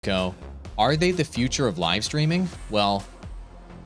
Codemiko, are they the future of live streaming? Well,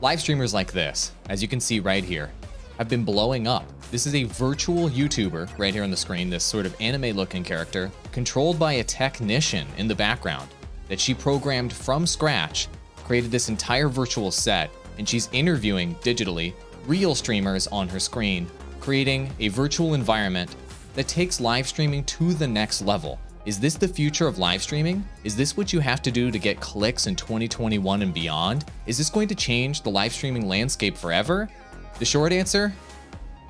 live streamers like this, as you can see right here, have been blowing up. This is a virtual YouTuber right here on the screen, this sort of anime looking character, controlled by a technician in the background that she programmed from scratch, created this entire virtual set, and she's interviewing digitally real streamers on her screen, creating a virtual environment that takes live streaming to the next level. Is this the future of live streaming? Is this what you have to do to get clicks in 2021 and beyond? Is this going to change the live streaming landscape forever? The short answer?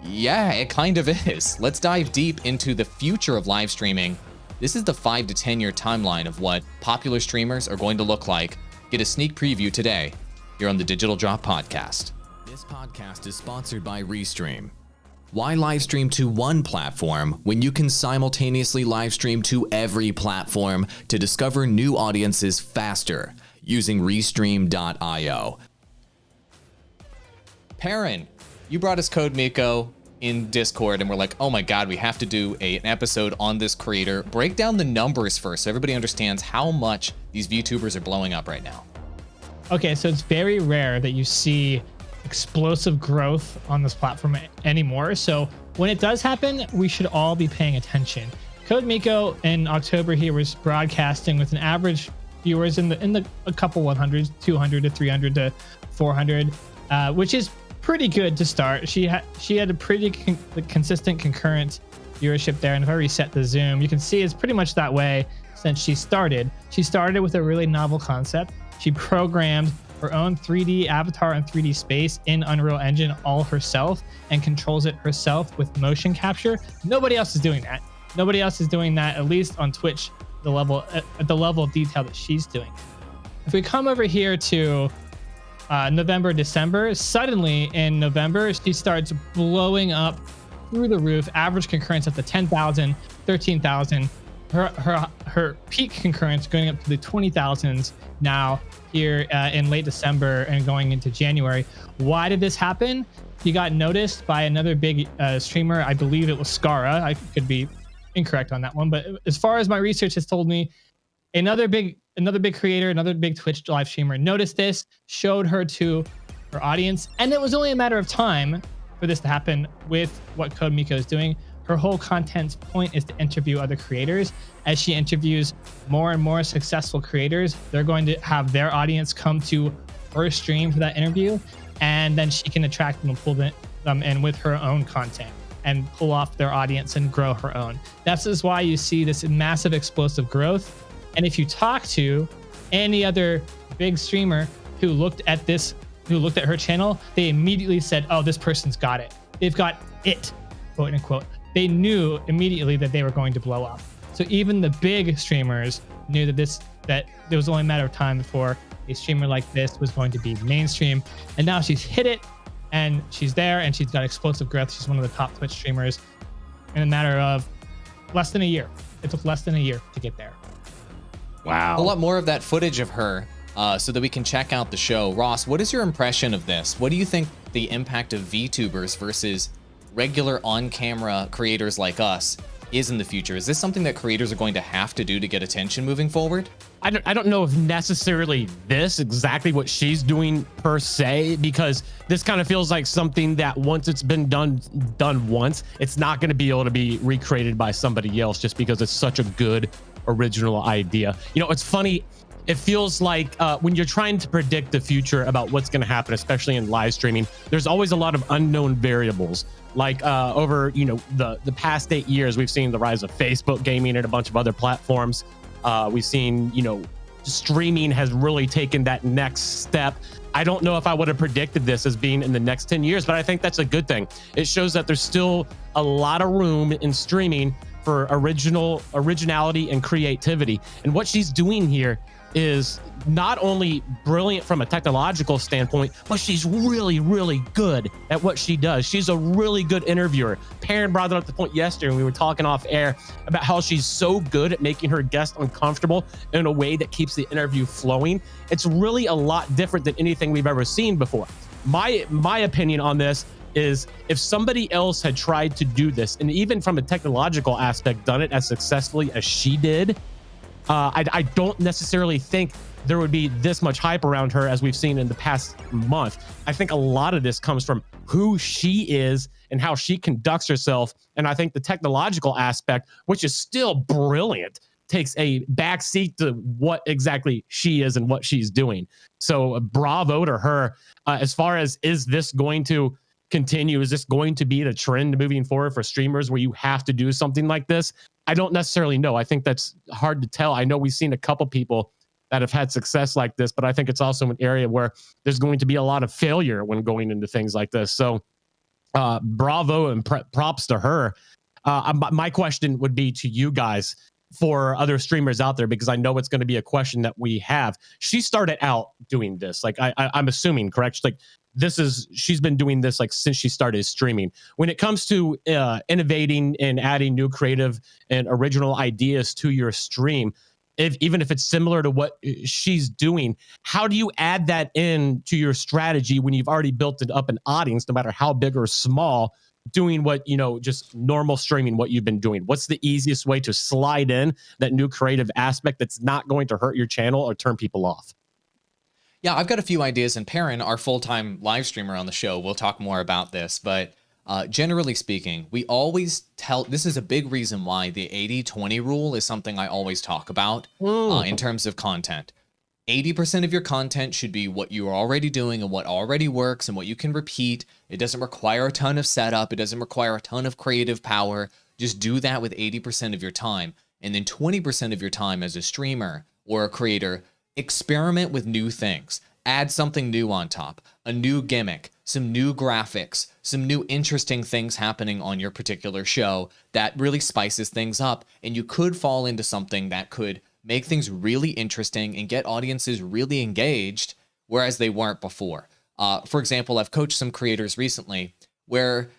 Yeah, it kind of is. Let's dive deep into the future of live streaming. This is the 5 to 10 year timeline of what popular streamers are going to look like. Get a sneak preview today here on the Digital Drop Podcast. This podcast is sponsored by Restream. Why live stream to one platform when you can simultaneously live stream to every platform to discover new audiences faster using Restream.io? Perrin, you brought us Codemiko in Discord and we're like, oh my God, we have to do an episode on this creator. Break down the numbers first so everybody understands how much these VTubers are blowing up right now. Okay, so it's very rare that you see explosive growth on this platform anymore. So when it does happen, we should all be paying attention. Codemiko in October here was broadcasting with an average viewers in the a couple 100s, 200 to 300 to 400, which is pretty good to start. She had a pretty consistent concurrent viewership there, and if I reset the zoom, you can see it's pretty much that way since she started. She started with a really novel concept. She programmed her own 3D avatar and 3D space in Unreal Engine all herself and controls it herself with motion capture. Nobody else is doing that. Nobody else is doing that, at least on Twitch, at the level of detail that she's doing. If we come over here to November, December, suddenly in November, she starts blowing up through the roof. Average concurrence at the 10,000, 13,000. Her peak concurrence going up to the 20,000s now here in late December and going into January. Why did this happen? He got noticed by another big streamer. I believe it was Skara. I could be incorrect on that one, but as far as my research has told me, another big creator, another big Twitch live streamer noticed this, showed her to her audience, and it was only a matter of time for this to happen with what Codemiko is doing. Her whole content's point is to interview other creators. As she interviews more and more successful creators, they're going to have their audience come to her stream for that interview, and then she can attract them and pull them in with her own content and pull off their audience and grow her own. This is why you see this massive explosive growth. And if you talk to any other big streamer who looked at her channel, they immediately said, oh, this person's got it. They've got it, quote unquote. They knew immediately that they were going to blow up. So even the big streamers knew that there was only a matter of time before a streamer like this was going to be mainstream. And now she's hit it, and she's there, and she's got explosive growth. She's one of the top Twitch streamers in a matter of less than a year. It took less than a year to get there. Wow. A lot more of that footage of her so that we can check out the show. Ross, what is your impression of this? What do you think the impact of VTubers versus regular on-camera creators like us is in the future? Is this something that creators are going to have to do to get attention moving forward? I don't know if necessarily this exactly what she's doing per se, because this kind of feels like something that once it's been done once, it's not going to be able to be recreated by somebody else just because it's such a good original idea. You know, it's funny. It feels like when you're trying to predict the future about what's going to happen, especially in live streaming, there's always a lot of unknown variables. Like over, the past 8 years, we've seen the rise of Facebook gaming and a bunch of other platforms. We've seen, streaming has really taken that next step. I don't know if I would have predicted this as being in the next 10 years, but I think that's a good thing. It shows that there's still a lot of room in streaming for originality and creativity. And what she's doing here is not only brilliant from a technological standpoint, but she's really, really good at what she does. She's a really good interviewer. Perrin brought up the point yesterday when we were talking off air about how she's so good at making her guest uncomfortable in a way that keeps the interview flowing. It's really a lot different than anything we've ever seen before. My opinion on this is if somebody else had tried to do this, and even from a technological aspect done it as successfully as she did, I don't necessarily think there would be this much hype around her as we've seen in the past month. I think a lot of this comes from who she is and how she conducts herself. And I think the technological aspect, which is still brilliant, takes a backseat to what exactly she is and what she's doing. So bravo to her. As far as, is this going to continue? Is this going to be the trend moving forward for streamers where you have to do something like this? I don't necessarily know. I think that's hard to tell. I know we've seen a couple people that have had success like this, but I think it's also an area where there's going to be a lot of failure when going into things like this. So bravo and props to her. My question would be to you guys, for other streamers out there, because I know it's going to be a question that we have. She started out doing this, like I'm assuming, correct? Like she's been doing this like since she started streaming. When it comes to innovating and adding new creative and original ideas to your stream, even if it's similar to what she's doing, how do you add that in to your strategy when you've already built it up an audience, no matter how big or small, doing what, just normal streaming, what you've been doing? What's the easiest way to slide in that new creative aspect that's not going to hurt your channel or turn people off? Yeah, I've got a few ideas, and Perrin, our full-time live streamer on the show, will talk more about this, but generally speaking, we always this is a big reason why the 80-20 rule is something I always talk about in terms of content. 80% of your content should be what you are already doing and what already works and what you can repeat. It doesn't require a ton of setup. It doesn't require a ton of creative power. Just do that with 80% of your time. And then 20% of your time as a streamer or a creator, experiment with new things. Add something new on top, a new gimmick, some new graphics, some new interesting things happening on your particular show that really spices things up. And you could fall into something that could make things really interesting and get audiences really engaged, whereas they weren't before. For example, I've coached some creators recently where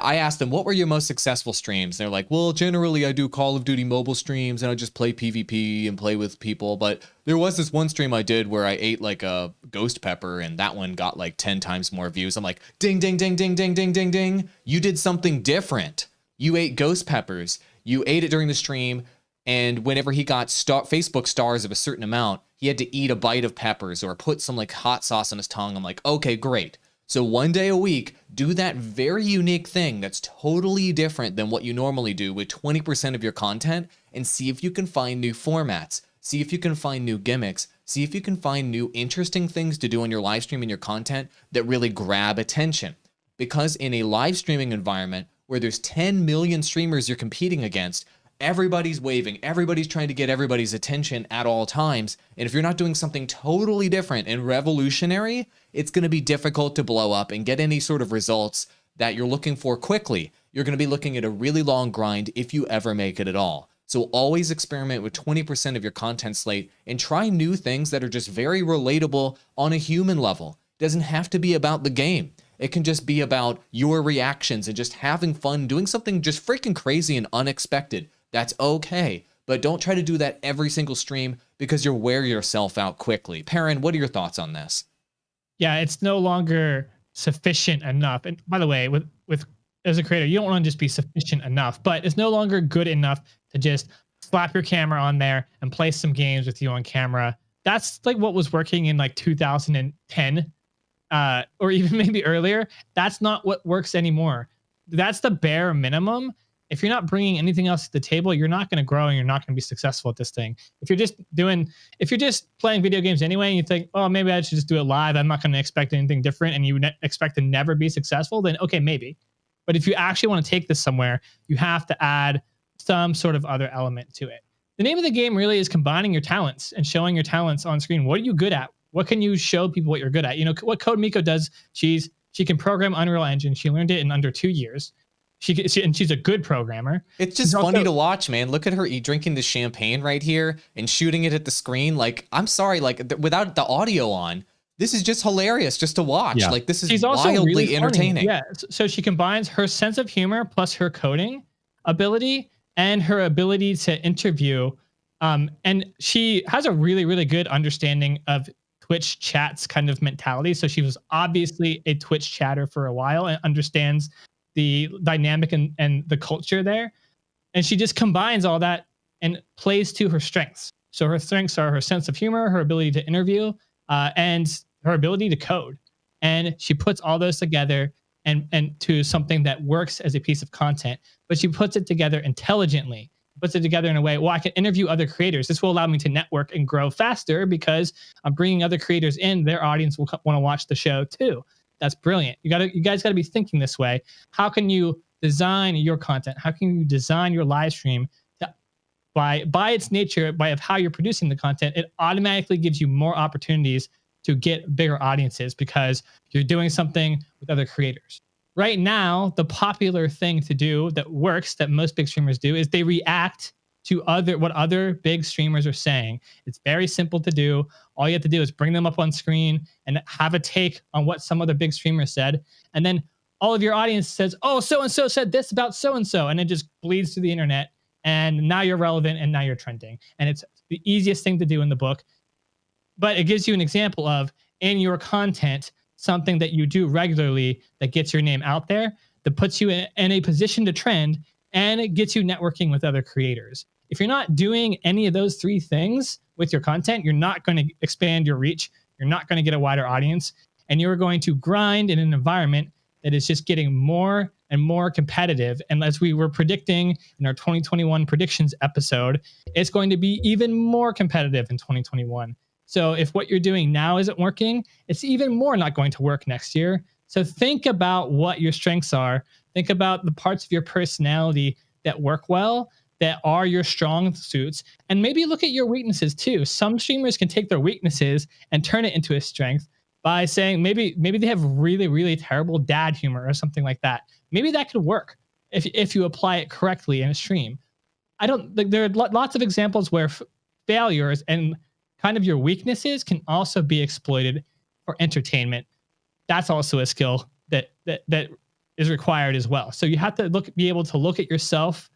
I asked them, what were your most successful streams? They're like, well, generally I do Call of Duty mobile streams and I just play PvP and play with people. But there was this one stream I did where I ate like a ghost pepper and that one got like 10 times more views. I'm like, ding, ding, ding, ding, ding, ding, ding, ding. You did something different. You ate ghost peppers. You ate it during the stream. And whenever he got Facebook stars of a certain amount, he had to eat a bite of peppers or put some like hot sauce on his tongue. I'm like, okay, great. So one day a week, do that very unique thing that's totally different than what you normally do with 20% of your content, and see if you can find new formats, see if you can find new gimmicks, see if you can find new interesting things to do on your live stream and your content that really grab attention. Because in a live streaming environment where there's 10 million streamers you're competing against, everybody's waving, everybody's trying to get everybody's attention at all times. And if you're not doing something totally different and revolutionary, it's going to be difficult to blow up and get any sort of results that you're looking for quickly. You're going to be looking at a really long grind if you ever make it at all. So always experiment with 20% of your content slate and try new things that are just very relatable on a human level. It doesn't have to be about the game. It can just be about your reactions and just having fun, doing something just freaking crazy and unexpected. That's okay, but don't try to do that every single stream because you'll wear yourself out quickly. Perrin, what are your thoughts on this? Yeah, it's no longer sufficient enough. And by the way, with as a creator, you don't want to just be sufficient enough, but it's no longer good enough to just slap your camera on there and play some games with you on camera. That's like what was working in like 2010 or even maybe earlier. That's not what works anymore. That's the bare minimum. If you're not bringing anything else to the table, you're not going to grow and you're not going to be successful at this thing. If you're just playing video games anyway, and you think, oh, maybe I should just do it live, I'm not going to expect anything different, and you expect to never be successful, then okay, maybe. But if you actually want to take this somewhere, you have to add some sort of other element to it. The name of the game really is combining your talents and showing your talents on screen. What are you good at? What can you show people what you're good at? You know, what Codemiko does, she can program Unreal Engine. She learned it in under 2 years. And she's a good programmer. It's just funny to watch, man. Look at her drinking the champagne right here and shooting it at the screen. Like, I'm sorry, like without the audio on, this is just hilarious just to watch. Yeah. Like, this is wildly really entertaining. Yeah. So she combines her sense of humor plus her coding ability and her ability to interview. And she has a really, really good understanding of Twitch chat's kind of mentality. So she was obviously a Twitch chatter for a while and understands the dynamic and the culture there. And she just combines all that and plays to her strengths. So her strengths are her sense of humor, her ability to interview, and her ability to code. And she puts all those together and to something that works as a piece of content, but she puts it together intelligently, puts it together in a way, well, I can interview other creators. This will allow me to network and grow faster because I'm bringing other creators in. Their audience will want to watch the show too. That's brilliant. You guys gotta be thinking this way. How can you design your content? How can you design your live stream to, by its nature, by of how you're producing the content, it automatically gives you more opportunities to get bigger audiences because you're doing something with other creators. Right now, the popular thing to do that works, that most big streamers do, is they react to what other big streamers are saying. It's very simple to do. All you have to do is bring them up on screen and have a take on what some other big streamer said. And then all of your audience says, oh, so-and-so said this about so-and-so. And it just bleeds through the internet. And now you're relevant and now you're trending. And it's the easiest thing to do in the book. But it gives you an example of, in your content, something that you do regularly that gets your name out there, that puts you in a position to trend, and it gets you networking with other creators. If you're not doing any of those three things with your content, you're not going to expand your reach. You're not going to get a wider audience, and you're going to grind in an environment that is just getting more and more competitive. And as we were predicting in our 2021 predictions episode, it's going to be even more competitive in 2021. So if what you're doing now isn't working, it's even more not going to work next year. So think about what your strengths are. Think about the parts of your personality that work well, that are your strong suits, and maybe look at your weaknesses too. Some streamers can take their weaknesses and turn it into a strength by saying maybe they have really, really terrible dad humor or something like that. Maybe that could work if you apply it correctly in a stream. There are lots of examples where failures and kind of your weaknesses can also be exploited for entertainment. That's also a skill that is required as well. So you have to be able to look at yourself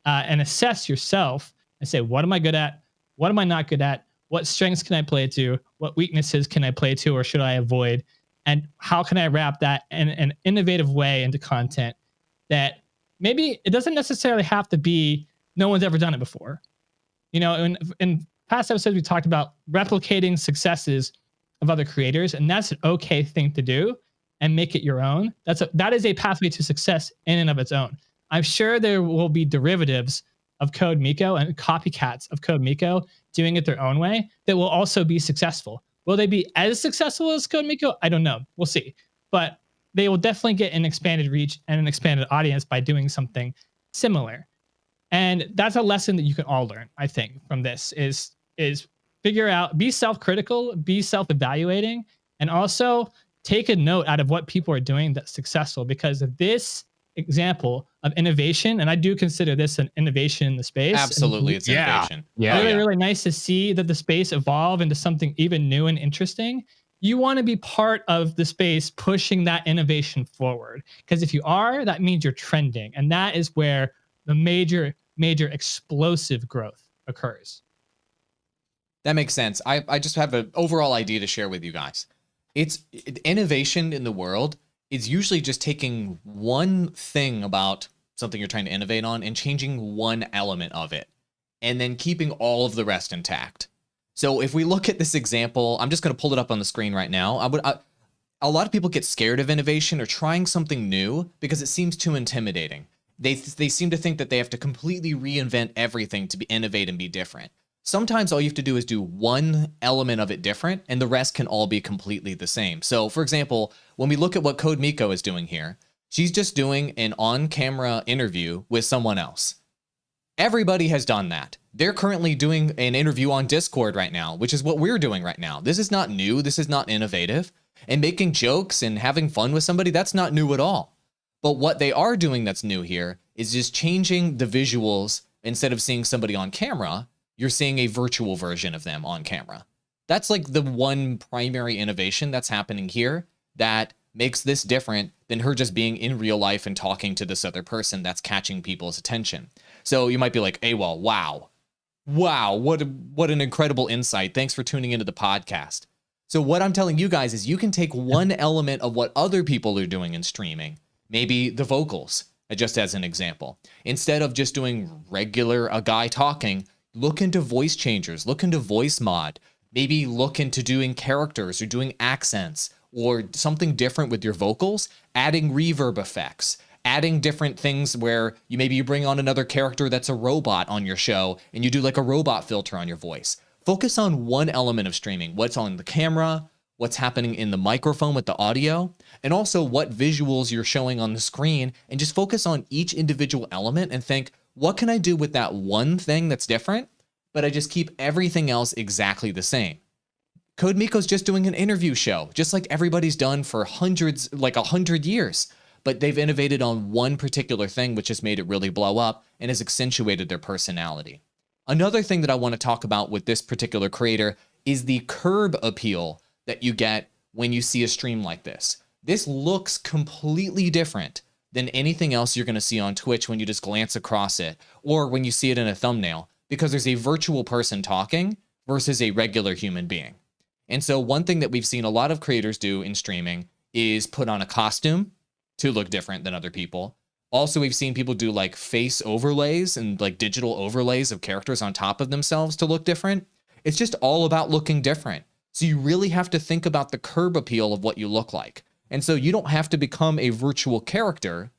and assess yourself and say, what am I good at? What am I not good at? What strengths can I play to? What weaknesses can I play to, or should I avoid? And how can I wrap that in an innovative way into content that maybe it doesn't necessarily have to be no one's ever done it before. You know, in past episodes, we talked about replicating successes of other creators, and that's an okay thing to do and make it your own. That is a pathway to success in and of its own. I'm sure there will be derivatives of Codemiko and copycats of Codemiko doing it their own way that will also be successful. Will they be as successful as Codemiko? I don't know. We'll see. But they will definitely get an expanded reach and an expanded audience by doing something similar. And that's a lesson that you can all learn, I think, from this is figure out, be self-critical, be self-evaluating, and also take a note out of what people are doing that's successful, because this example of innovation, and I do consider this an innovation in the space. Absolutely, it's innovation. Yeah. Really nice to see that the space evolve into something even new and interesting. You want to be part of the space pushing that innovation forward, because if you are, that means you're trending, and that is where the major explosive growth occurs. That makes sense. I just have an overall idea to share with you guys. It's innovation in the world. It's usually just taking one thing about something you're trying to innovate on and changing one element of it, and then keeping all of the rest intact. So if we look at this example, I'm just going to pull it up on the screen right now. A lot of people get scared of innovation or trying something new because it seems too intimidating. They seem to think that they have to completely reinvent everything to innovate and be different. Sometimes all you have to do is do one element of it different, and the rest can all be completely the same. So, for example, when we look at what Codemiko is doing here, she's just doing an on-camera interview with someone else. Everybody has done that. They're currently doing an interview on Discord right now, which is what we're doing right now. This is not new. This is not innovative. And making jokes and having fun with somebody, that's not new at all. But what they are doing that's new here is just changing the visuals. Instead of seeing somebody on camera, you're seeing a virtual version of them on camera. That's like the one primary innovation that's happening here that makes this different than her just being in real life and talking to this other person that's catching people's attention. So you might be like, AWOL, wow, what an incredible insight. Thanks for tuning into the podcast. So what I'm telling you guys is you can take one element of what other people are doing in streaming, maybe the vocals, just as an example. Instead of just doing regular a guy talking, look into voice changers, look into voice mod, maybe look into doing characters or doing accents or something different with your vocals, adding reverb effects, adding different things where you bring on another character that's a robot on your show and you do like a robot filter on your voice. Focus on one element of streaming, what's on the camera, what's happening in the microphone with the audio, and also what visuals you're showing on the screen, and just focus on each individual element and think, what can I do with that one thing that's different, but I just keep everything else exactly the same? Codemiko's just doing an interview show, just like everybody's done for hundreds, like 100 years, but they've innovated on one particular thing, which has made it really blow up and has accentuated their personality. Another thing that I want to talk about with this particular creator is the curb appeal that you get when you see a stream like this. This looks completely different than anything else you're going to see on Twitch when you just glance across it or when you see it in a thumbnail, because there's a virtual person talking versus a regular human being. And so one thing that we've seen a lot of creators do in streaming is put on a costume to look different than other people. Also, we've seen people do like face overlays and like digital overlays of characters on top of themselves to look different. It's just all about looking different. So you really have to think about the curb appeal of what you look like. And so you don't have to become a virtual character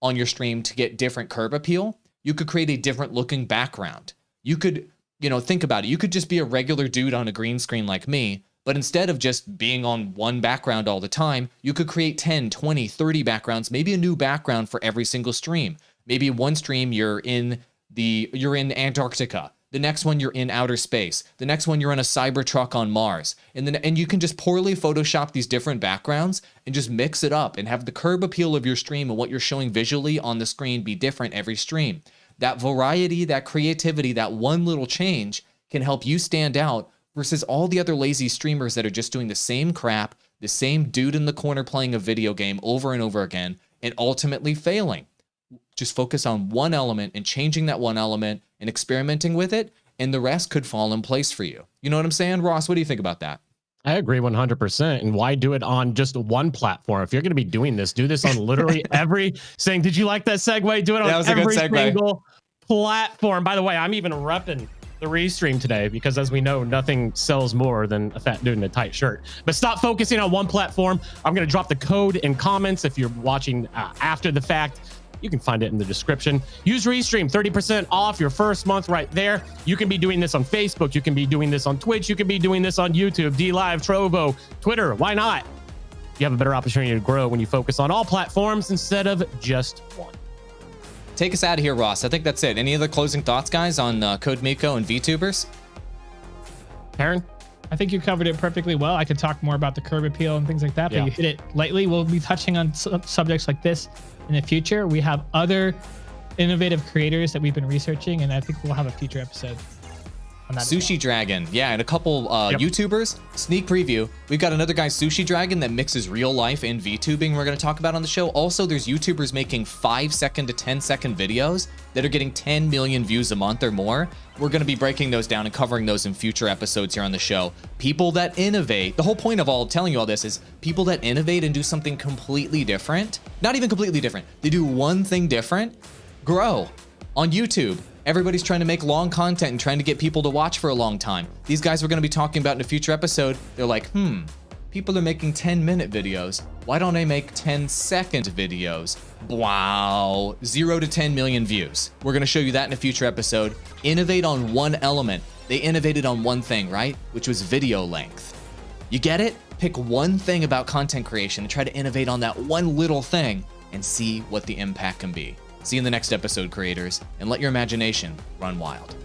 on your stream to get different curb appeal. You could create a different looking background. You could, think about it. You could just be a regular dude on a green screen like me, but instead of just being on one background all the time, you could create 10, 20, 30 backgrounds, maybe a new background for every single stream. Maybe one stream you're in Antarctica. The next one you're in outer space. The next one you're in a Cybertruck on Mars. And you can just poorly Photoshop these different backgrounds and just mix it up and have the curb appeal of your stream and what you're showing visually on the screen be different every stream. That variety, that creativity, that one little change can help you stand out versus all the other lazy streamers that are just doing the same crap, the same dude in the corner playing a video game over and over again, and ultimately failing. Just focus on one element and changing that one element and experimenting with it, and the rest could fall in place for you. You know what I'm saying? Ross, what do you think about that? I agree 100%. And why do it on just one platform? If you're going to be doing this, do this on literally every saying. Did you like that segue? Do it on every single platform. By the way, I'm even repping the restream today because, as we know, nothing sells more than a fat dude in a tight shirt. But stop focusing on one platform. I'm going to drop the code in comments if you're watching after the fact. You can find it in the description. Use Restream, 30% off your first month right there. You can be doing this on Facebook. You can be doing this on Twitch. You can be doing this on YouTube, DLive, Trovo, Twitter. Why not? You have a better opportunity to grow when you focus on all platforms instead of just one. Take us out of here, Ross. I think that's it. Any other closing thoughts, guys, on Codemiko and VTubers? Aaron? I think you covered it perfectly well. I could talk more about the curb appeal and things like that, but you hit it lightly. We'll be touching on subjects like this in the future. We have other innovative creators that we've been researching, and I think we'll have a future episode on that. Sushi Dragon, yeah, and a couple YouTubers. Sneak preview. We've got another guy, Sushi Dragon, that mixes real life and VTubing we're going to talk about on the show. Also, there's YouTubers making 5-second to 10-second videos that are getting 10 million views a month or more. We're going to be breaking those down and covering those in future episodes here on the show. People that innovate. The whole point of telling you all this is people that innovate and do something completely different. Not even completely different. They do one thing different. Grow. On YouTube, everybody's trying to make long content and trying to get people to watch for a long time. These guys we're going to be talking about in a future episode, they're like, people are making 10-minute videos. Why don't I make 10-second videos? Wow, 0 to 10 million views. We're going to show you that in a future episode. Innovate on one element. They innovated on one thing, right? Which was video length. You get it? Pick one thing about content creation and try to innovate on that one little thing and see what the impact can be. See you in the next episode, creators, and let your imagination run wild.